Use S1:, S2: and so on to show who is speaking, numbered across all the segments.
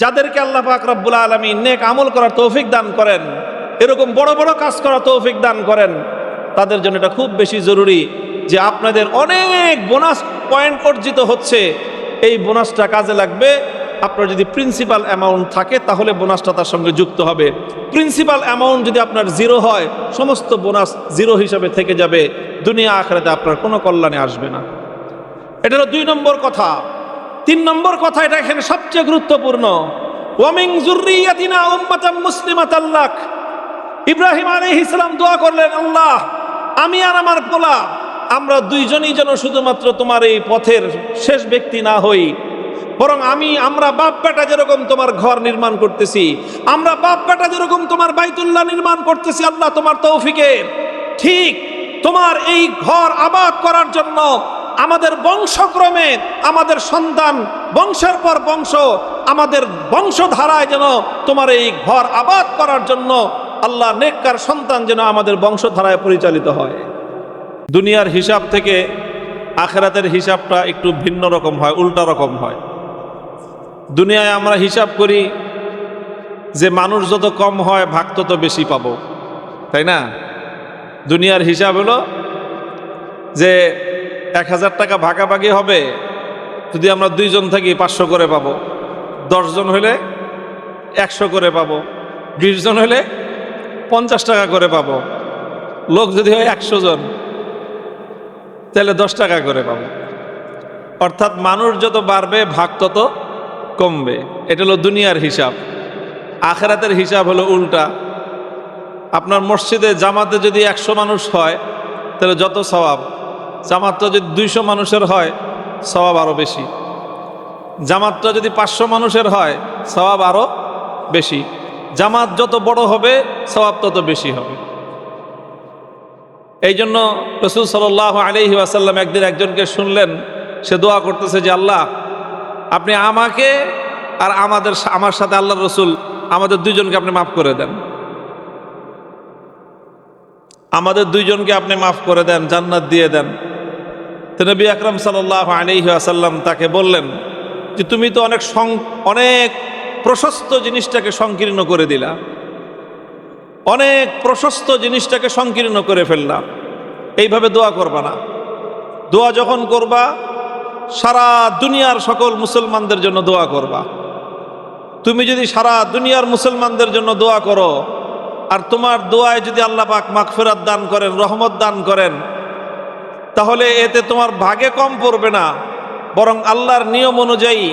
S1: যাদেরকে আল্লাহ পাক রব্বুল আলামিন নেক আমল করার তৌফিক দান করেন, এরকম বড় বড় কাজ করার তৌফিক দান করেন, তাদের জন্য এটা খুব বেশি জরুরি যে আপনাদের অনেক বোনাস পয়েন্ট অর্জিত হচ্ছে, এই বোনাসটা কাজে লাগবে। আপনার যদি প্রিন্সিপাল অ্যামাউন্ট থাকে তাহলে বোনাসটা তার সঙ্গে যুক্ত হবে। প্রিন্সিপাল অ্যামাউন্ট যদি আপনার জিরো হয়, সমস্ত বোনাস জিরো হিসাবে থেকে যাবে, দুনিয়া আখিরাতে আপনার কোনো কল্যাণে আসবে না। এটা হলো 2 নম্বর কথা। 3 নম্বর কথা, এটা এখানে সবচেয়ে গুরুত্বপূর্ণ। ওয়া মিন যুররিয়াতিনা উম্মাতাম মুসলিমাতাল লাক। ইব্রাহিম আলাইহিস সালাম দোয়া করলেন, আল্লাহ আমি আর আমার পোলা আমরা দুইজনই যেন শুধুমাত্র তোমার এই পথের শেষ ব্যক্তি না হই, বরং আমরা বাপ বেটা যেরকম তোমার ঘর নির্মাণ করতেছি, আমরা বাপ বেটা যেরকম তোমার বাইতুল্লাহ নির্মাণ করতেছি, আল্লাহ তোমার তৌফিকে ঠিক তোমার এই ঘর আবাদ করার জন্য আমাদের বংশক্রমে আমাদের সন্তান বংশের পর বংশ, আমাদের বংশধারায় যেন তোমার এই ঘর আবাদ করার জন্য আল্লাহ নেককার সন্তান যেন আমাদের বংশধারায় পরিচালিত হয়। দুনিয়ার হিসাব থেকে আখিরাতের হিসাবটা একটু ভিন্ন রকম হয়, উল্টা রকম হয়। দুনিয়ায় আমরা হিসাব করি যে মানুষ যত কম হয় ভাগ তত বেশি পাবো, তাই না? দুনিয়ার হিসাব হলো যে 1000 টাকা ভাগাভাগি হবে, যদি আমরা 2 জন থাকি 500 করে পাবো, 10 জন হলে 100 করে পাবো, 20 জন হলে 50 টাকা করে পাবো, লোক যদি হয় 100 জন তাহলে 10 টাকা করে পাবো। অর্থাৎ মানুষ যত বাড়বে ভাগ তত কমবে। এটা হলো দুনিয়ার হিসাব। আখিরাতের হিসাব হলো উল্টা। আপনার মসজিদে জামাতে যদি 100 মানুষ হয় তাহলে যত সওয়াব, জামাতটা যদি 200 মানুষের হয় সওয়াব আরো বেশি, জামাতটা যদি 500 মানুষের হয় সওয়াব আরো বেশি। জামাত যত বড় হবে সওয়াব তত বেশি হবে। এই জন্য রাসূল সাল্লাল্লাহু আলাইহি ওয়াসাল্লাম একদিন একজনকে শুনলেন, সে দোয়া করতেছে যে আল্লাহ আপনি আমাকে আর আমার সাথে আল্লাহর রাসূল আমাদের 2 জনকে আপনি মাফ করে দেন, আমাদের 2 জনকে আপনি মাফ করে দেন, জান্নাত দিয়ে দেন। তো নবী আকরাম সাল্লাল্লাহু আলাইহি ওয়াসাল্লাম তাকে বললেন যে তুমি তো অনেক প্রশস্ত জিনিসটাকে সংকীর্ণ করে দিলা, অনেক প্রশস্ত জিনিসটাকে সংকীর্ণ করে ফেললাম। এইভাবে দোয়া করবা না। দোয়া যখন করবা সারা দুনিয়ার সকল মুসলমানদের জন্য দোয়া করবা। তুমি যদি সারা দুনিয়ার মুসলমানদের জন্য দোয়া করো আর তোমার দোয়ায় যদি আল্লাহ পাক মাগফিরাত দান করেন, রহমত দান করেন, তাহলে এতে তোমার ভাগে কম পড়বে না, বরং আল্লাহর নিয়ম অনুযায়ী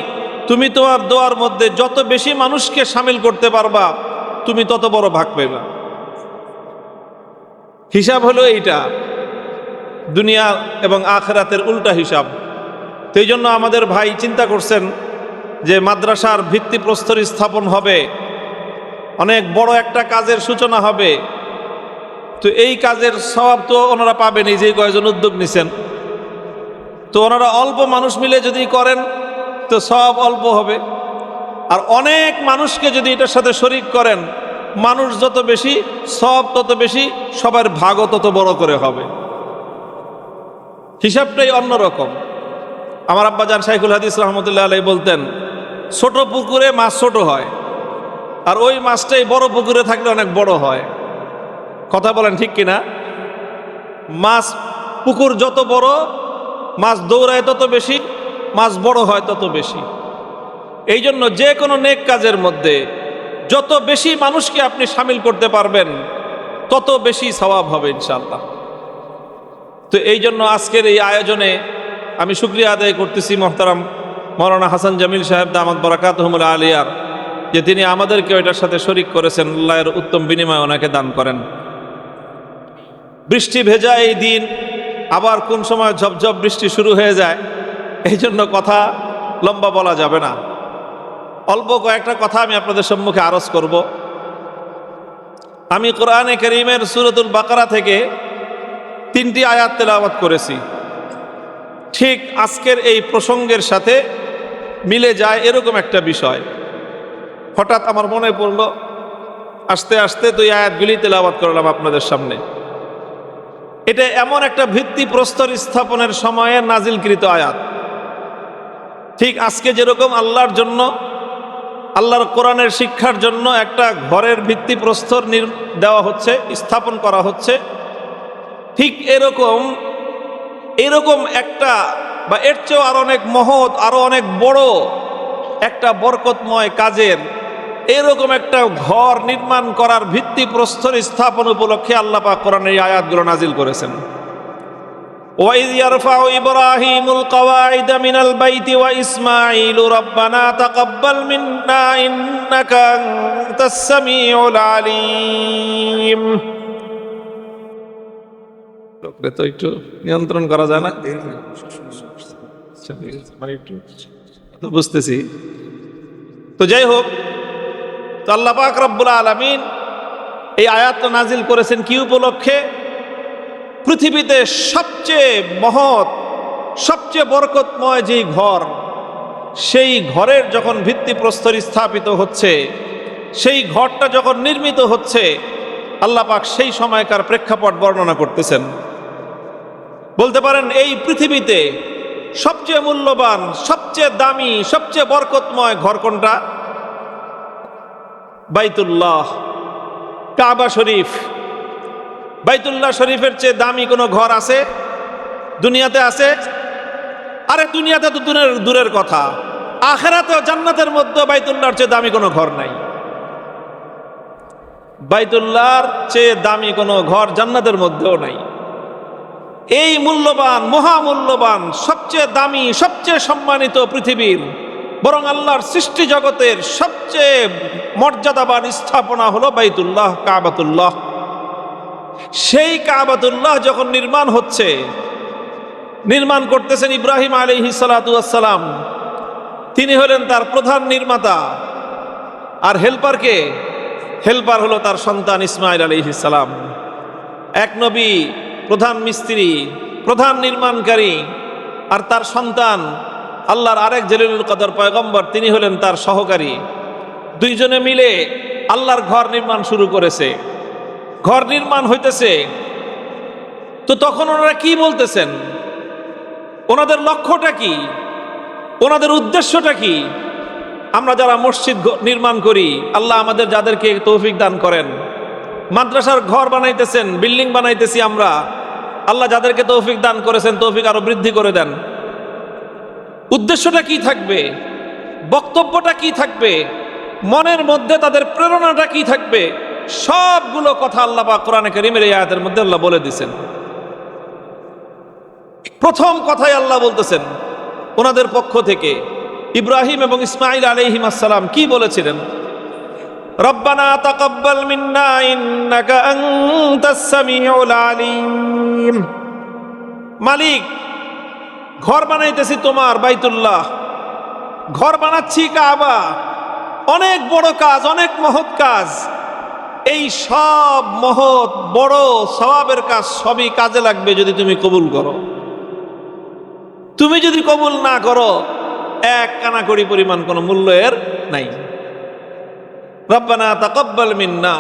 S1: তুমি তোমার দোয়ার মধ্যে যত বেশি মানুষকে শামিল করতে পারবা তুমি তত বড় ভাগ পাইবা। হিসাব হলো এইটা, দুনিয়া এবং আখিরাতের উল্টা হিসাব। তো এই জন্য আমাদের ভাই চিন্তা করছেন যে মাদ্রাসার ভিত্তিপ্রস্তর স্থাপন হবে, অনেক বড় একটা কাজের সূচনা হবে। তো এই কাজের সওয়াব তো ওনারা পাবেন, এই যে কয়েকজন উদ্যোগ নিছেন। তো ওনারা অল্প মানুষ মিলে যদি করেন তো সওয়াব অল্প হবে, আর অনেক মানুষকে যদি এটার সাথে শরীক করেন, মানুষ যত বেশি সওয়াব তত বেশি, সবার ভাগও তত বড় করে হবে। হিসাবটাই অন্যরকম। আমার আব্বাজান শাইখুল হাদিস রহমতুল্লাহ আলাইহি বলতেন, ছোট পুকুরে মাছ ছোট হয়, আর ওই মাছটাই বড় পুকুরে থাকলে অনেক বড় হয়। কথা বলেন ঠিক কিনা? মাছ পুকুর যত বড়, মাছ দৌড়ায় তত বেশি, মাছ বড় হয় তত বেশি। এই জন্য যে কোনো নেক কাজের মধ্যে যত বেশি মানুষকে আপনি শামিল করতে পারবেন তত বেশি সওয়াব হবে ইনশাআল্লাহ। তো এই জন্য আজকের এই আয়োজনে আমি শুকরিয়া আদায় করতেছি মোহতারাম মাওলানা হাসান জামিল সাহেব দামাত বারাকাতুহুমুল আলিয়ার, যে তিনি আমাদেরকে এটার সাথে শরীক করেছেন। আল্লাহর উত্তম বিনিময় ওনাকে দান করেন। বৃষ্টি ভেজা এই দিন, আবার কোন সময় ঝপঝপ বৃষ্টি শুরু হয়ে যায়, এই জন্য কথা লম্বা বলা যাবে না। অল্প কয়েকটা কথা আমি আপনাদের সম্মুখে আরজ করব। আমি কোরআনে কারীমের সূরাতুল বাকারা থেকে 3টি আয়াত তেলাওয়াত করেছি। ঠিক আজকের এই প্রসঙ্গের সাথে মিলে যায় এরকম একটা বিষয় হঠাৎ আমার মনে পড়ল। আস্তে আস্তে তো এই আয়াতগুলি তেলাওয়াত করলাম আপনাদের সামনে। এটা এমন একটা ভিত্তিপ্রস্তর স্থাপনের সময়ে নাজিলকৃত আয়াত। ঠিক আজকে যেরকম আল্লাহর জন্য আল্লাহর কোরআনের শিক্ষার জন্য একটা ঘরের ভিত্তিপ্রস্তর দেওয়া হচ্ছে, স্থাপন করা হচ্ছে, ঠিক এরকম একটা বা এর চেয়েও আরো অনেক মহৎ, আরো অনেক বড় একটা বরকতময় কাজের এরকম একটা ঘর নির্মাণ করার ভিত্তিপ্রস্তর স্থাপন উপলক্ষে আল্লাহ পাক কোরআনের এই আয়াতগুলো নাজিল করেছেন। وَإِذْ يَرْفَعُ إِبْرَاهِيمُ الْقَوَاعِدَ مِنَ الْبَيْتِ وَإِسْمَاعِيلُ رَبَّنَا تَقَبَّلْ مِنَّا إِنَّكَ أَنْتَ السَّمِيعُ الْعَلِيمُ। লোকরে তো একটু নিয়ন্ত্রণ করা যায় না, মানে একটু তো বুঝতেছি। তো যাই হোক, তো আল্লাহ পাক রব্বুল আলামিন এই আয়াতটা নাজিল করেছেন কি উপলক্ষে? পৃথিবীতে সবচেয়ে মহৎ, সবচেয়ে বরকতময় যেই ঘর, সেই ঘরের যখন ভিত্তিপ্রস্তর স্থাপিত হচ্ছে, সেই ঘরটা যখন নির্মিত হচ্ছে, আল্লাহ পাক সেই সময়কার প্রেক্ষাপট বর্ণনা করতেছেন। বলতে পারেন এই পৃথিবীতে সবচেয়ে মূল্যবান, সবচেয়ে দামি, সবচেয়ে বরকতময় ঘর কোনটা? বাইতুল্লাহ, কাবা শরীফ। বাইতুল্লাহ শরীফের চেয়ে দামি কোনো ঘর আছে দুনিয়াতে? আছে? আরে দুনিয়াতে তো দূরের কথা, আখিরাতে জান্নাতের মধ্যে বাইতুল্লাহর চেয়ে দামি কোনো ঘর নাই। বাইতুল্লাহর চেয়ে দামি কোনো ঘর জান্নাতের মধ্যেও নাই। এই মূল্যবান, মহামূল্যবান, সবচেয়ে দামি, সবচেয়ে সম্মানিত পৃথিবীর, বরং আল্লাহর সৃষ্টি জগতের সবচেয়ে মর্যাদাবান স্থাপনা হলো বাইতুল্লাহ, কাবাতুল্লাহ। সেই কাবাতুল্লাহ যখন নির্মাণ হচ্ছে, নির্মাণ করতেছেন ইব্রাহিম আলাইহিস সালাতু ওয়াস সালাম, তিনি হলেন তার প্রধান নির্মাতা। আর হেল্পার কে? হেল্পার হলো তার সন্তান ইসমাইল আলাইহিস সালাম। এক নবী, প্রধান মিস্ত্রি, প্রধান নির্মাণকারী, আর তার সন্তান আল্লাহর আরেক জলিলুল কদর পয়গম্বর, তিনি হলেন তার সহকারী। দুইজনে মিলে আল্লাহর ঘর নির্মাণ শুরু করেছে। ঘর নির্মাণ হইতেছে, তো তখন ওনারা কি বলতেছেন? ওনাদের লক্ষ্যটা কি? ওনাদের উদ্দেশ্যটা কি? আমরা যারা মসজিদ নির্মাণ করি, আল্লাহ আমাদের যাদেরকে তৌফিক দান করেন, মাদ্রাসার ঘর বানাইতেছেন, বিল্ডিং বানাইতেছি আমরা, আল্লাহ যাদেরকে তৌফিক দান করেছেন, তৌফিক আরো বৃদ্ধি করে দেন। উদ্দেশ্যটা কি থাকবে? বক্তব্যটা কি থাকবে? মনের মধ্যে তাদের প্রেরণাটা কি থাকবে? সবগুলো কথা আল্লাহ পাক কোরআনে কারীমের এই আয়াতের মধ্যে আল্লাহ বলে দিয়েছেন। প্রথম কথাই আল্লাহ বলতেছেন ওনাদের পক্ষ থেকে, ইব্রাহিম এবং ইসমাইল আলাইহিস সালাম কি বলেছিলেন? রব্বানা তাকাব্বাল মিন্না ইন্নাকা আনতাস সামিউল আলিম। মালিক, ঘর বানাইতেছি তোমার বাইতুল্লাহ, ঘর বানাচ্ছি কাবা, অনেক বড় কাজ, অনেক মহৎ কাজ। এই সব মহৎ বড় সওয়াবের কাজ সবই কাজে লাগবে যদি তুমি কবুল করো। তুমি যদি কবুল না করো, এক কানাকড়ি পরিমাণ কোনো মূল্য এর নাই। রব্বানা তাকাব্বাল মিন্না।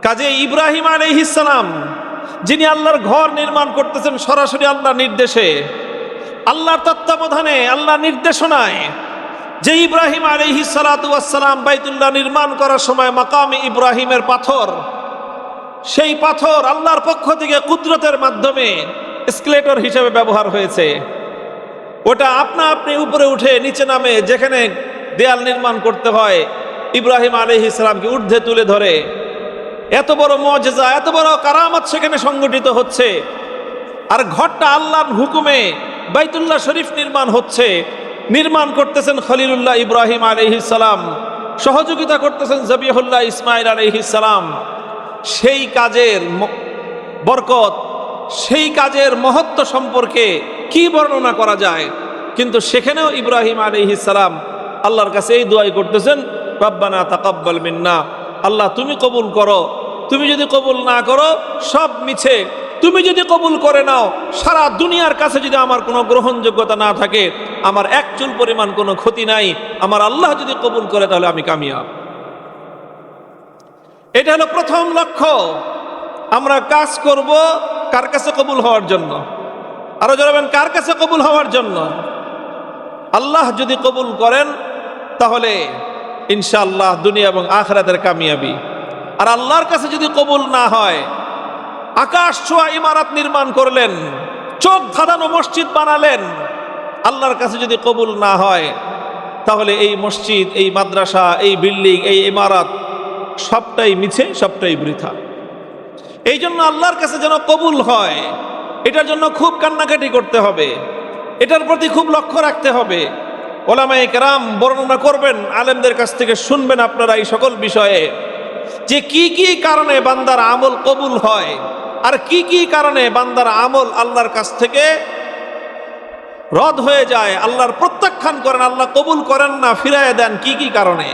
S1: কাজে ইব্রাহিম আলাইহিস সালাম, যিনি আল্লাহর ঘর নির্মাণ করতেছেন সরাসরি আল্লাহর নির্দেশে, আল্লাহর তত্ত্বাবধানে, আল্লাহর নির্দেশনায়, যে ইব্রাহিম আলাইহিস সালাতু ওয়াস সালাম বাইতুল্লাহ নির্মাণ করার সময় মাকামে ইব্রাহিমের পাথর, সেই পাথর আল্লাহর পক্ষ থেকে কুদরতের মাধ্যমে এসকেলেটর হিসেবে ব্যবহার হয়েছে। ওটা আপনা আপনি উপরে উঠে নিচে নামে, যেখানে দেয়াল নির্মাণ করতে হয় ইব্রাহিম আলাইহিস সালামকে ঊর্ধ্বে তুলে ধরে। এত বড় মুজিজা, এত বড় কারামত সেখানে সংগঠিত হচ্ছে। আর ঘরটা আল্লাহর হুকুমে বাইতুল্লাহ শরীফ নির্মাণ হচ্ছে। নির্মাণ করতেছেন খলিলুল্লাহ ইব্রাহিম আলাইহিস সালাম, সহযোগিতা করতেছেন জবিহুল্লাহ ইসমাইল আলাইহিস সালাম। সেই কাজের বরকত, সেই কাজের মহত্ব সম্পর্কে কি বর্ণনা করা যায়? কিন্তু সেখানেও ইব্রাহিম আলাইহিস সালাম আল্লাহর কাছে এই দোয়াই করতেছেন, রব্বানা তাকাব্বাল মিন্না, আল্লাহ তুমি কবুল করো। তুমি যদি কবুল না করো সব মিছে, তুমি যদি কবুল করে নাও, সারা দুনিয়ার কাছে যদি আমার কোনো গ্রহণযোগ্যতা না থাকে, আমার এক চুল পরিমাণ কোনো ক্ষতি নাই। আমার আল্লাহ যদি কবুল করে তাহলে আমি কামিয়াব। এটা হলো প্রথম লক্ষ্য। আমরা কাজ করব কার কাছে কবুল হওয়ার জন্য? আরো জানাবেন, কার কাছে কবুল হওয়ার জন্য? আল্লাহ যদি কবুল করেন তাহলে ইনশাআল্লাহ দুনিয়া এবং আখিরাতের কামিয়াবি। আর আল্লাহর কাছে যদি কবুল না হয়, আকাশ ছোঁয়া ইমারত নির্মাণ করলেন, চোখ ধাঁধানো মসজিদ বানালেন, আল্লাহর কাছে যদি কবুল না হয়, তাহলে এই মসজিদ, এই মাদ্রাসা, এই বিল্ডিং, এই ইমারত সবটাই মিছে, সবটাই বৃথা। এই জন্য আল্লাহর কাছে যেন কবুল হয়, এটার জন্য খুব কান্নাকাটি করতে হবে, এটার প্রতি খুব লক্ষ্য রাখতে হবে। ওলামায়ে কেরাম বর্ণনা করবেন, আলেমদের কাছ থেকে শুনবেন আপনারা এই সকল বিষয়ে, যে কি কি কারণে বান্দার আমল কবুল হয় আর কি কি কারণে বান্দার আমল আল্লাহর কাছ থেকে রদ হয়ে যায়, আল্লাহর প্রত্যাখ্যান করেন, আল্লাহ কবুল করেন না, ফিরাইয়া দেন। কি কি কারণে?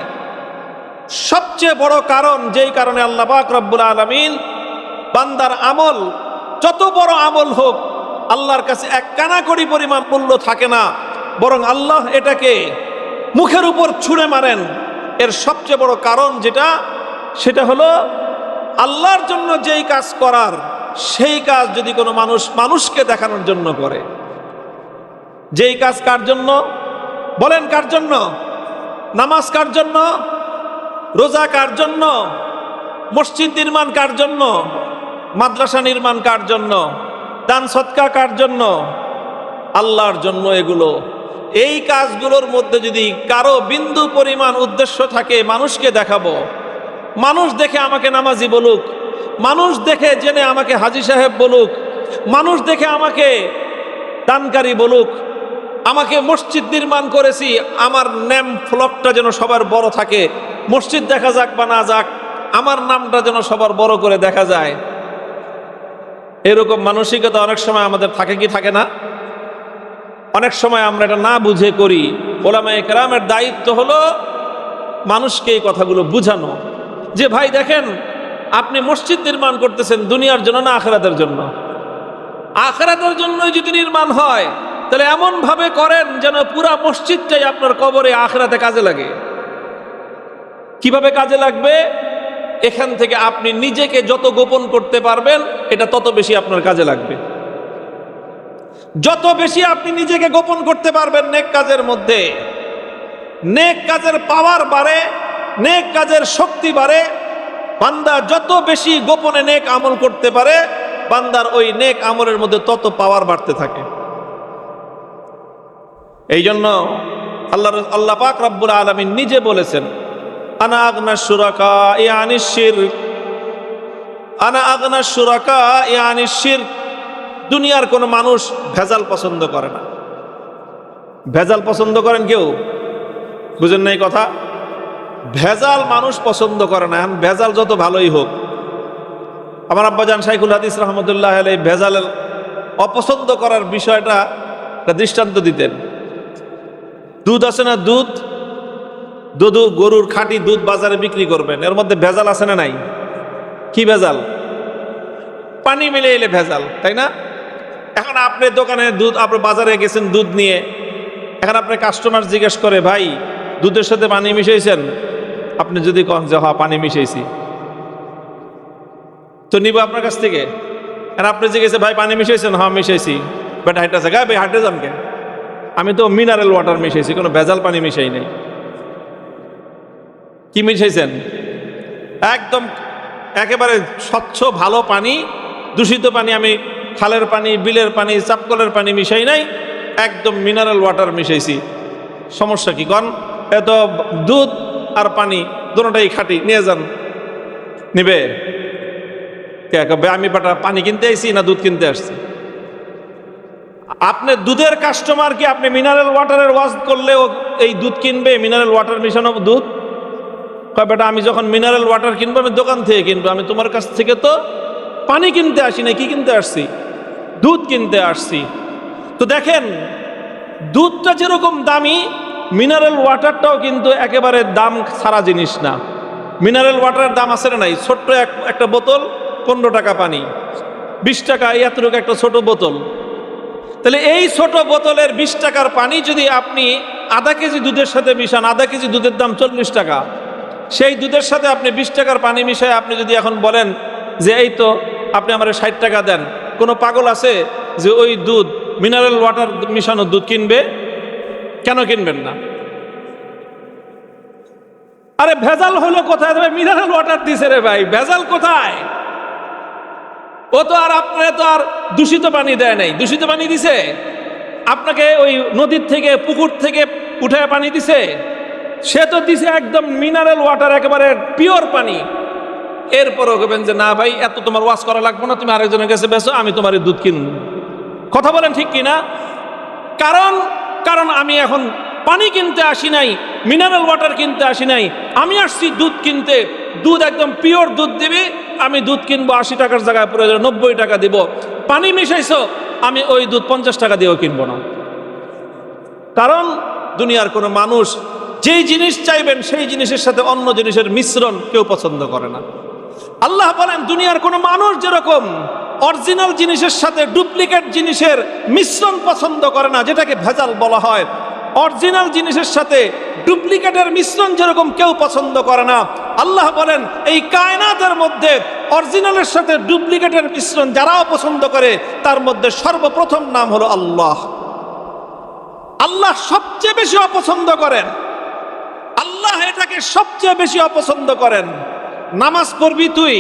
S1: সবচেয়ে বড় কারণ, যেই কারণে আল্লাহ পাক রব্বুল আলামিন বান্দার আমল, যত বড় আমল হোক, আল্লাহর কাছে এক কানাকড়ি পরিমাণ মূল্য থাকে না, বরং আল্লাহ এটাকে মুখের উপর ছুঁড়ে মারেন। এর সবচেয়ে বড় কারণ যেটা, সেটা হলো আল্লাহর জন্য যেই কাজ করার, সেই কাজ যদি কোনো মানুষ মানুষকে দেখানোর জন্য করে। যেই কাজ কার জন্য? বলেন কার জন্য? নামাজ কার জন্য? রোজা কার জন্য? মসজিদ নির্মাণ কার জন্য? মাদ্রাসা নির্মাণ কার জন্য? দান সদকা কার জন্য? আল্লাহর জন্য এগুলো। এই কাজগুলোর মধ্যে যদি কারো বিন্দু পরিমাণ উদ্দেশ্য থাকে মানুষকে দেখাবো, মানুষ দেখে আমাকে নামাজি বলুক, মানুষ দেখে জেনে আমাকে হাজী সাহেব বলুক, মানুষ দেখে আমাকে দানকারী বলুক, আমাকে মসজিদ নির্মাণ করেছি, আমার নেম ফলকটা যেন সবার বড় থাকে, মসজিদ দেখা যাক বা না যাক, আমার নামটা যেন সবার বড় করে দেখা যায়, এরকম মানসিকতা অনেক সময় আমাদের থাকে কি থাকে না? অনেক সময় আমরা এটা না বুঝে করি। ওলামায়ে কেরামের দায়িত্ব হলো মানুষকে এই কথাগুলো বুঝানো, যে ভাই দেখেন, আপনি মসজিদ নির্মাণ করতেছেন দুনিয়ার জন্য না আখিরাতের জন্য? আখিরাতের জন্যই যদি নির্মাণ হয়, তাহলে এমন ভাবে করেন যেন পুরা মসজিদটাই আপনার কবরে আখিরাতে কাজে লাগে। কিভাবে কাজে লাগবে? এখান থেকে আপনি নিজেকে যত গোপন করতে পারবেন, এটা তত বেশি আপনার কাজে লাগবে। যত বেশি আপনি নিজেকে গোপন করতে পারবেন নেক কাজের মধ্যে, নেক কাজের পাওয়ার বাড়ে, নেক কাজের শক্তি বাড়ে। বান্দা যত বেশি গোপনে নেক আমল করতে পারে, বান্দার ওই নেক আমলের মধ্যে তত পাওয়ার বাড়তে থাকে। এই জন্য আল্লাহ পাক রব্বুল আলামিন নিজে বলেছেন, আনা আগনা শুরাকা ইয়ানিশ শিরক, আনা আগনা শুরাকা ইয়ানিশ শিরক। দুনিয়ার কোনো মানুষ ভেজাল পছন্দ করে না। ভেজাল পছন্দ করেন কেউ? বুঝেন না এই কথা? ভেজাল মানুষ পছন্দ করে না। ভেজাল যত ভালোই হোক। আমার আব্বাজান শাইখুল হাদিস রহমতুল্লাহ আলাইহি ভেজালের অপছন্দ করার বিষয়টা দৃষ্টান্ত দিতেন। দুধ আছে না, দুধ গরুর খাঁটি দুধ বাজারে বিক্রি করবেন, এর মধ্যে ভেজাল আছে না নাই? কি ভেজাল? পানি মিলে এলে ভেজাল, তাই না? এখন আপনি দোকানে দুধ, আপনি বাজারে গেছেন দুধ নিয়ে, এখন আপনার কাস্টমার জিজ্ঞেস করে, ভাই দুধের সাথে পানি মিশাইছেন? আপনি যদি কন যে হ্যাঁ পানি মিশাইছি, তো নিব আপনার কাছ থেকে। আর আপনি জিজ্ঞেসে, ভাই পানি মিশাইছেন? হ্যাঁ মিশাইছি। বেটা হাইটাছে, গায়ে ভাই হাঁটে যান কে? আমি তো মিনারেল ওয়াটার মিশাইছি, কোনো ভেজাল পানি মিশাই নাই। কি মিশাইছেন? একদম একেবারে স্বচ্ছ ভালো পানি, দূষিত পানি আমি খালের পানি, বিলের পানি, চাপকলের পানি মিশাই নাই, একদম মিনারেল ওয়াটার মিশাইছি। সমস্যা কি কন? এত দুধ আর পানি দুটোটাই খাঁটি, নিয়ে যান। নিবে? আমি বেটা পানি কিনতে আইছি না দুধ কিনতে আসছি? আপনি দুধের কাস্টমার কি আপনি মিনারেল ওয়াটারের ওয়াজ করলেও এই দুধ কিনবে? মিনারেল ওয়াটার মিশানো দুধ? কয় বেটা আমি যখন মিনারেল ওয়াটার কিনবো আমি দোকান থেকে কিনবো, আমি তোমার কাছ থেকে তো পানি কিনতে আসি না, কি কিনতে আসছি? দুধ কিনতে আসছি। তো দেখেন, দুধটা যেরকম দামি, মিনারেল ওয়াটারটাও কিন্তু একেবারে দাম ছাড়া জিনিস না। মিনারেল ওয়াটারের দাম আছে না নাই? ছোট্ট একটা বোতল 15 টাকা পানি, 20 টাকা এতটুকু একটা ছোট বোতল। তাহলে এই ছোট বোতলের 20 টাকার পানি যদি আপনি আধা কেজি দুধের সাথে মিশান, আধা কেজি দুধের দাম 40 টাকা, সেই দুধের সাথে আপনি 20 টাকার পানি মিশায় আপনি যদি এখন বলেন যে এই তো আপনি আমার 60 টাকা দেন, কোনো পাগল আছে যে ওই দুধ মিনারেল ওয়াটার মিশানো দুধ কিনবে? কেন কিনবেন না? ভেজাল হলো কোথায়? মিনারেল ওয়াটার দিছে রে ভাই, ভেজাল কোথায়? ও তো আর আপনার তো আর দূষিত পানি দেয় নাই। দূষিত পানি দিছে? আপনাকে ওই নদীর থেকে পুকুর থেকে উঠে পানি দিছে? সে তো দিছে একদম মিনারেল ওয়াটার, একেবারে পিওর পানি। এরপরও বলবেন যে না ভাই, এত তোমার ওয়াশ করা লাগবে না, তুমি আরেকজনের কাছে বেচো, আমি তোমার দুধ কিনব। কথা বলেন ঠিক কিনা? কারণ আমি এখন পানি কিনতে আসি নাই, মিনারেল ওয়াটার কিনতে আসি নাই, আমি আসছি দুধ কিনতে। দুধ একদম পিওর দুধ দিবি, আমি দুধ কিনবো 80 টাকার জায়গায় প্রয়োজন 90 টাকা দিব। পানি মিশাইছো, আমি ওই দুধ 50 টাকা দিয়েও কিনবো না। কারণ দুনিয়ার কোনো মানুষ যেই জিনিস চাইবেন সেই জিনিসের সাথে অন্য জিনিসের মিশ্রণ কেউ পছন্দ করে না। আল্লাহ বলেন দুনিয়ার কোনো মানুষ যেরকম অরিজিনাল জিনিসের সাথে ডুপ্লিকেট জিনিসের মিশ্রণ পছন্দ করে না, যেটাকে ভেজাল বলা হয়, অরিজিনাল জিনিসের সাথে ডুপ্লিকেটের মিশ্রণ যেরকম কেউ পছন্দ করে না, আল্লাহ বলেন এই কায়নাতের মধ্যে অরিজিনালের সাথে ডুপ্লিকেটের মিশ্রণ যারাও পছন্দ করে তার মধ্যে সর্বপ্রথম নাম হলো আল্লাহ। আল্লাহ সবচেয়ে বেশি অপছন্দ করেন, আল্লাহ এটাকে সবচেয়ে বেশি অপছন্দ করেন। নামাজ পড়বি তুই,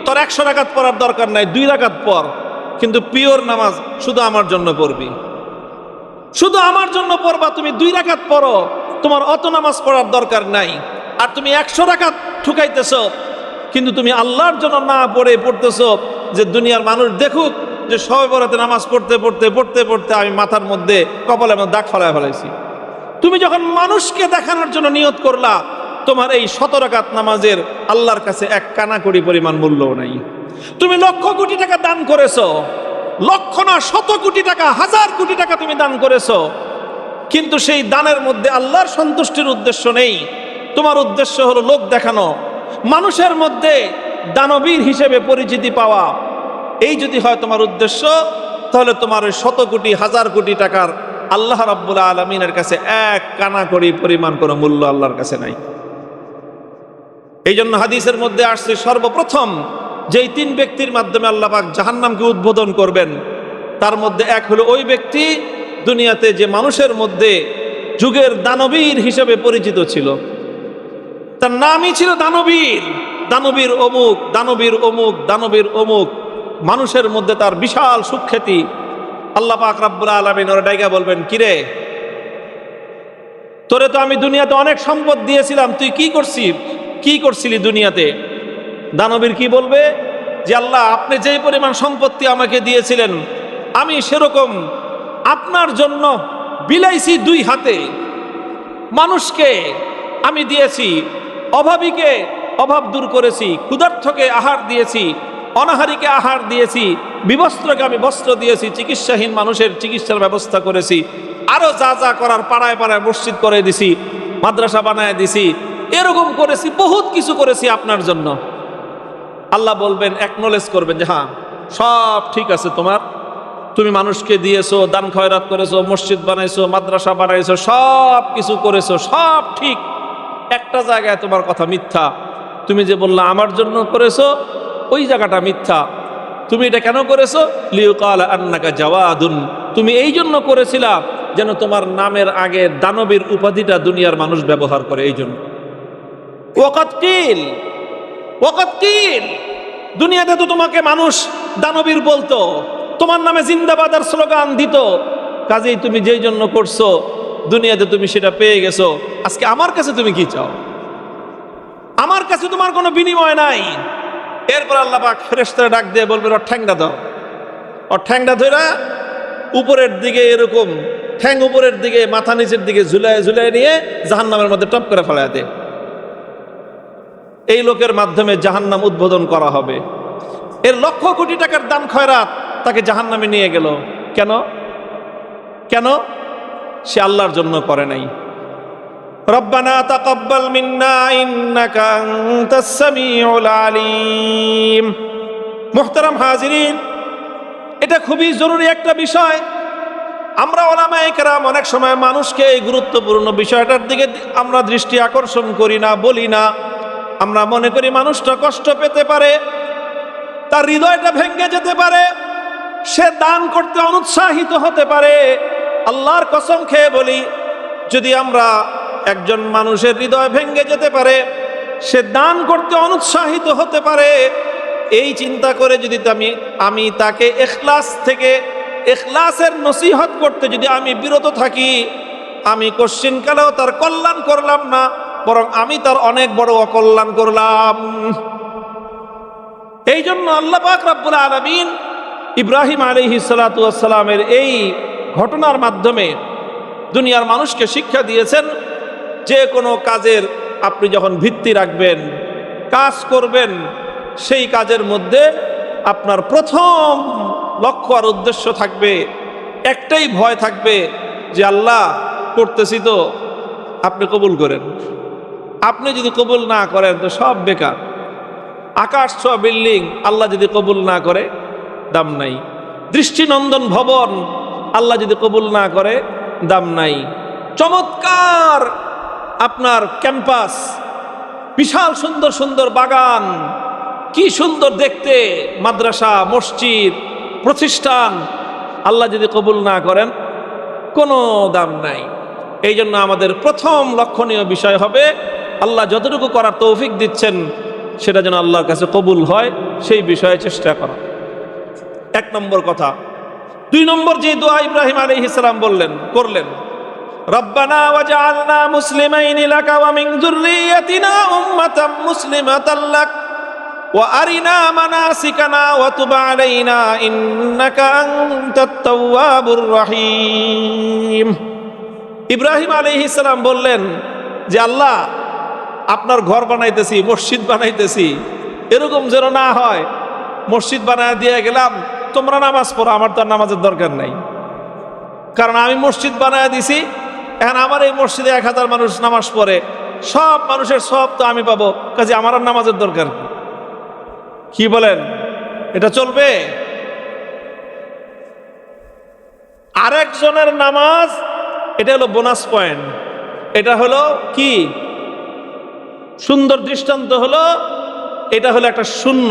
S1: তোর 100 রাকাত পড়ার দরকার নাই, 2 রাকাত পড়, কিন্তু পিওর নামাজ শুধু আমার জন্য পড়বি, শুধু আমার জন্য পড়বা। তুমি 2 রাকাত পড়ো, তোমার অত নামাজ পড়ার দরকার নাই। আর তুমি 100 রাকাত ঠুকাইতেছ, কিন্তু তুমি আল্লাহর জন্য না পড়তেছ যে দুনিয়ার মানুষ দেখুক যে শবে বরাতে নামাজ পড়তে পড়তে পড়তে পড়তে আমি মাথার মধ্যে কপালের মধ্যে দাগ ফেলায় ফেলাইছি। তুমি যখন মানুষকে দেখানোর জন্য নিয়ত করলা, তোমার এই 100 রাকাত নামাজের আল্লাহর কাছে 1 কানাকড়ি পরিমাণ মূল্যও নাই। তুমি লক্ষ কোটি টাকা দান করেছো, লক্ষ না 100 কোটি টাকা, 1000 কোটি টাকা তুমি দান করেছো, কিন্তু সেই দানের মধ্যে আল্লাহর সন্তুষ্টির উদ্দেশ্য নেই। তোমার উদ্দেশ্য হলো লোক দেখানো, মানুষের মধ্যে দানবীর হিসেবে পরিচিতি পাওয়া। এই যদি হয় তোমার উদ্দেশ্য, তাহলে তোমার ওই 100 কোটি 1000 কোটি টাকার আল্লাহ রাব্বুল আলামিনের কাছে 1 কানাকড়ি পরিমাণ কোনো মূল্য আল্লাহর কাছে নাই। এই জন্য হাদিসের মধ্যে আসছে সর্বপ্রথম যেই 3 ব্যক্তির মাধ্যমে আল্লাহ পাক জাহান্নামকে উদ্বোধন করবেন, তার মধ্যে এক হলো ওই ব্যক্তি দুনিয়াতে যে মানুষের মধ্যে যুগের দানবীর হিসেবে পরিচিত ছিল, তার নামই ছিল দানবীর, দানবীর অমুক, দানবীর অমুক, দানবীর অমুক। মানুষের মধ্যে তার বিশাল সুখ্যাতি। আল্লাহ পাক রব্বুল আলামিন ওরে ডাইকা বলবেন, কিরে তোরে তো আমি দুনিয়াতে অনেক সম্পদ দিয়েছিলাম, তুই কি করছিলি দুনিয়াতে? দানবীর কি বলবে যে আল্লাহ আপনি যেই পরিমাণ সম্পত্তি আমাকে দিয়েছিলেন, আমি সেরকম আপনার জন্য বিলাইছি 2 হাতে। মানুষকে আমি দিয়েছি, অভাবীকে অভাব দূর করেছি, ক্ষুধার্তকে আহার দিয়েছি, অনাহারীকে আহার দিয়েছি, বিবস্ত্রকে আমি বস্ত্র দিয়েছি, চিকিৎসাহীন মানুষের চিকিৎসার ব্যবস্থা করেছি, আরো যা যা করার পাড়ায় পাড়ায় মসজিদ করে দিছি, মাদ্রাসা বানায় দিছি, এরকম করেছি, বহুত কিছু করেছি আপনার জন্য। আল্লাহ বলবেন, একনলেজ করবেন যে হ্যাঁ সব ঠিক আছে, তুমি মানুষকে দিয়েছো, দান খয়রাত করেছো, মসজিদ বানাইছো, মাদ্রাসা বানাইছো, সব কিছু করেছো, সব ঠিক। একটা জায়গায় তোমার কথা মিথ্যা, তুমি যে বললা আমার জন্য করেছো, ওই জায়গাটা মিথ্যা। তুমি এটা কেন করেছো? লিউকাল আন্নাকা জাওয়াদুন, তুমি এই জন্য করেছিলা যেন তোমার নামের আগে দানবীর উপাধিটা দুনিয়ার মানুষ ব্যবহার করে, এই জন্য। ওয়াকাত কিল, দুনিয়াতে তো তোমাকে মানুষ দানবীর বলতো, তোমার নামে জিন্দাবাদের স্লোগান দিত, কাজেই তুমি যেই জন্য করছো দুনিয়াতে তুমি সেটা পেয়ে গেছো। আজকে আমার কাছে তুমি কি চাও? আমার কাছে তোমার কোনো বিনিময় নাই। এরপর আল্লাহ পাক ফেরেশতারা ডাক দিয়ে বলবেন, ওর ঠ্যাংটা দাও। ওর ঠ্যাংটা ধরে উপরের দিকে, এরকম ঠ্যাং উপরের দিকে, মাথা নিচের দিকে ঝুলায় নিয়ে জাহান্নামের মধ্যে টপ করে ফেলায় দে। এই লোকের মাধ্যমে জাহান্নাম উদ্বোধন করা হবে। এর লক্ষ কোটি টাকার দান খয়রাত তাকে জাহান্নামে নিয়ে গেল। কেন? সে আল্লাহর জন্য করে নাই। রব্বানা তাকাব্বাল মিন্না ইন্নাকা আনতাস সামিউল আলিম। মুহতারাম হাজিরিন, এটা খুবই জরুরি একটা বিষয়। আমরা উলামায়ে কেরাম অনেক সময় মানুষকে এই গুরুত্বপূর্ণ বিষয়টার দিকে আমরা দৃষ্টি আকর্ষণ করি না, বলি না। আমরা মনে করি মানুষটা কষ্ট পেতে পারে, তার হৃদয়টা ভেঙে যেতে পারে, সে দান করতে অনুৎসাহিত হতে পারে। আল্লাহর কসম খেয়ে বলি, যদি আমরা একজন মানুষের হৃদয় ভেঙে যেতে পারে, সে দান করতে অনুৎসাহিত হতে পারে, এই চিন্তা করে যদি আমি তাকে ইখলাসের নসিহত করতে যদি আমি বিরত থাকি, আমি কোশ্চিনকালেও তার কল্যাণ করলাম না, বরং আমি তার অনেক বড় অকল্যাণ করলাম। এই জন্য আল্লাহ পাক রব্বুল আলামিন ইব্রাহিম আলাইহিস সালাতু ওয়াস সালামের এই ঘটনার মাধ্যমে দুনিয়ার মানুষকে শিক্ষা দিয়েছেন, যে কোনো কাজের আপনি যখন ভিত্তি রাখবেন, কাজ করবেন, সেই কাজের মধ্যে আপনার প্রথম লক্ষ্য আর উদ্দেশ্য থাকবে, একটাই ভয় থাকবে যে আল্লাহ করতেছি তো আপনি কবুল করেন। আপনি যদি কবুল না করেন তো সব বেকার। আকাশ ছোঁয়া বিল্ডিং আল্লাহ যদি কবুল না করে দাম নাই। দৃষ্টিনন্দন ভবন আল্লাহ যদি কবুল না করে দাম নাই। চমৎকার আপনার ক্যাম্পাস, বিশাল সুন্দর সুন্দর বাগান, কি সুন্দর দেখতে, মাদ্রাসা, মসজিদ, প্রতিষ্ঠান, আল্লাহ যদি কবুল না করেন কোনো দাম নাই। এই জন্য আমাদের প্রথম লক্ষণীয় বিষয় হবে আল্লাহ যতটুকু করার তৌফিক দিচ্ছেন সেটা যেন আল্লাহর কাছে কবুল হয়, সেই বিষয়ে চেষ্টা করা। এক নম্বর কথা। দুই নম্বর যে দোয়া ইব্রাহিম আলাইহিস সালাম করলেন, রব্বানা ওয়াজআলনা মুসলিমাইনি লাকা ওয়া মিন যুররিয়্যাতিনা উম্মাতাম মুসলিমাতাল লাক ওয়া আরিনা মানাসিকানা ওয়া তুব আলাইনা ইন্নাকা আনতাত তাওয়াবুর রহিম। ইব্রাহিম আলাইহিস সালাম বললেন যে আল্লাহ, আপনার ঘর বানাইতেছি, মসজিদ বানাইতেছি, এরকম যেন না হয় মসজিদ বানায় দিয়ে গেলাম, তোমরা নামাজ পড়ো, আমার তো আর নামাজের দরকার নাই। কারণ আমি মসজিদ বানায় দিছি, এখন আমার এই মসজিদে 1000 মানুষ নামাজ পড়ে, সব মানুষের সব তো আমি পাবো, কাজে আমার আর নামাজের দরকার কি বলেন? এটা চলবে? আরেকজনের নামাজ, এটা হলো বোনাস পয়েন্ট। এটা হলো কি সুন্দর দৃষ্টান্ত হলো, এটা হলো একটা শূন্য,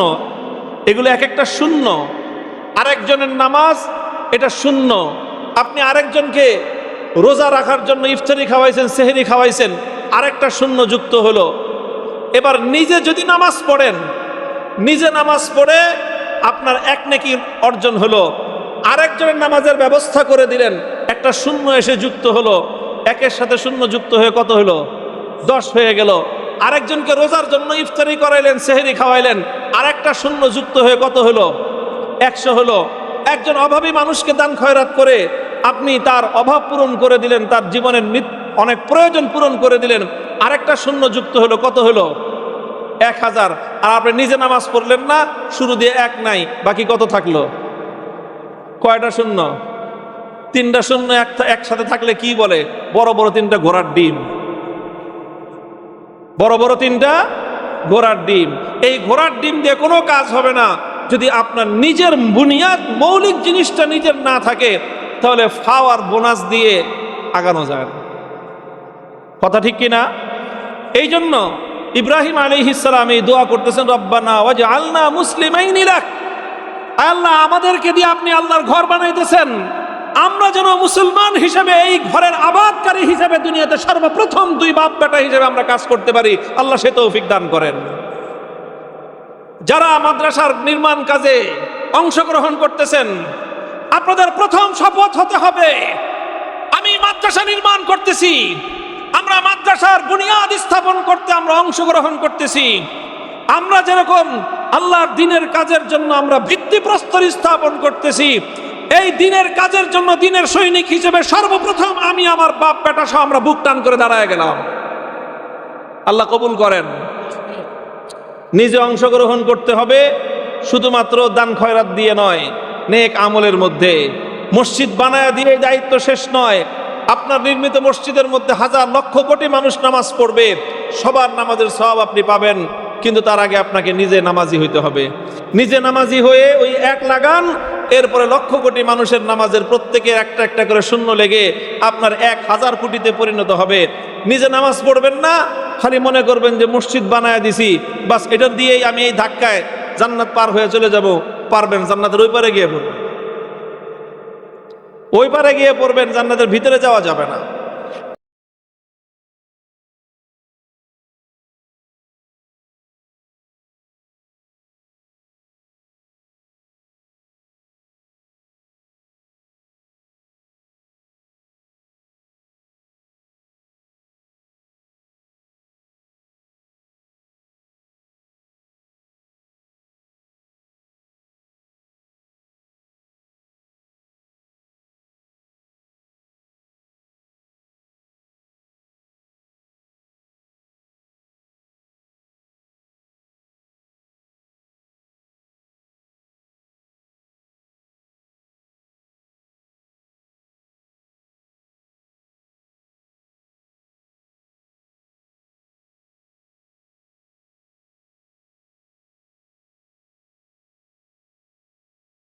S1: এগুলো এক একটা শূন্য। আরেকজনের নামাজ এটা শূন্য। আপনি আরেকজনকে রোজা রাখার জন্য ইফতারি খাওয়াইছেন, সেহরি খাওয়াইছেন, আরেকটা শূন্য যুক্ত হলো। এবার নিজে যদি নামাজ পড়েন, নিজে নামাজ পড়ে আপনার এক নেকি অর্জন হলো, আরেকজনের নামাজের ব্যবস্থা করে দিলেন, একটা শূন্য এসে যুক্ত হলো, একের সাথে শূন্য যুক্ত হয়ে কত হলো? 10 হয়ে গেল। আরেকজনকে রোজার জন্য ইফতারি করাইলেন, সেহরি খাওয়াইলেন, আরেকটা শূন্য যুক্ত হয়ে কত হলো? 100 হলো। একজন অভাবী মানুষকে দান খয়রাত করে আপনি তার অভাব পূরণ করে দিলেন, তার জীবনের অনেক প্রয়োজন পূরণ করে দিলেন, আরেকটা শূন্য যুক্ত হলো, কত হলো? 1000। আর আপনি নিজে নামাজ পড়লেন না, শুরু দিয়ে 1 নাই, বাকি কত থাকলো? কয়টা শূন্য? 3টা শূন্য একসাথে থাকলে কি বলে? বড় বড় 3টা ঘোড়ার ডিম। বড় বড় 3টা ঘোড়ার ডিম। এই ঘোড়ার ডিম দিয়ে কোনো কাজ হবে না যদি আপনার নিজের বুনিয়াদ, মৌলিক জিনিসটা নিজের না থাকে, তাহলে ফাওয়ার বোনাস দিয়ে আগানো যায় না। কথা ঠিক কিনা? এই জন্য ইব্রাহিম আলাইহিস সালাম এই দোয়া করতেছেন, রব্বানা ওয়াজআলনা মুসলিমাইনি লাক। আল্লাহ, আমাদেরকে দিয়ে আপনি আল্লাহর ঘর বানাইতেছেন, আমরা যেন মুসলমান হিসেবে, এই ঘরের আবাদকারী হিসেবে, দুনিয়াতে সর্বপ্রথম 2 বাপ বেটা হিসেবে আমরা কাজ করতে পারি। আল্লাহ সে তৌফিক দান করেন। যারা মাদ্রাসার নির্মাণ কাজে অংশগ্রহণ করতেছেন, আপনাদের প্রথম শপথ হতে হবে, আমি মাদ্রাসা নির্মাণ করতেছি, আমরা মাদ্রাসার বুনিয়াদ স্থাপন করতে আমরা অংশগ্রহণ করতেছি। আমরা যেরকম আল্লাহর দ্বীনের কাজের জন্য আমরা ভিত্তিপ্রস্তর স্থাপন করতেছি, এই দ্বীনের কাজের জন্য দ্বীনের সৈনিক হিসেবে সর্বপ্রথম আমি আমার বাপ বেটা সহ আমরা বুক টান করে দাঁড়ায় গেলাম। আল্লাহ কবুল করেন। নিজে অংশগ্রহণ করতে হবে, শুধুমাত্র দান খয়রাত দিয়ে নয়, নেক আমলের মধ্যে। মসজিদ বানায়া দিয়ে দায়িত্ব শেষ নয়। আপনার নির্মিত মসজিদের মধ্যে 1000 লক্ষ কোটি মানুষ নামাজ পড়বে, সবার নামাজের সওয়াব আপনি পাবেন, কিন্তু তার আগে আপনাকে নিজে নামাজি হইতে হবে। নিজে নামাজি হয়ে ওই 1 লাগান, এরপরে লক্ষ কোটি মানুষের নামাজের প্রত্যেকের একটা একটা করে শূন্য লেগে আপনার 1000 কোটিতে পরিণত হবে। নিজে নামাজ পড়বেন না, খালি মনে করবেন যে মসজিদ বানায় দিছি, বাস এটা দিয়েই আমি এই ধাক্কায় জান্নাত পার হয়ে চলে যাব। পারবেন? জান্নাতের ওই পারে গিয়ে পড়বেন, ওই পারে গিয়ে পড়বেন, জান্নাতের ভিতরে যাওয়া যাবে না।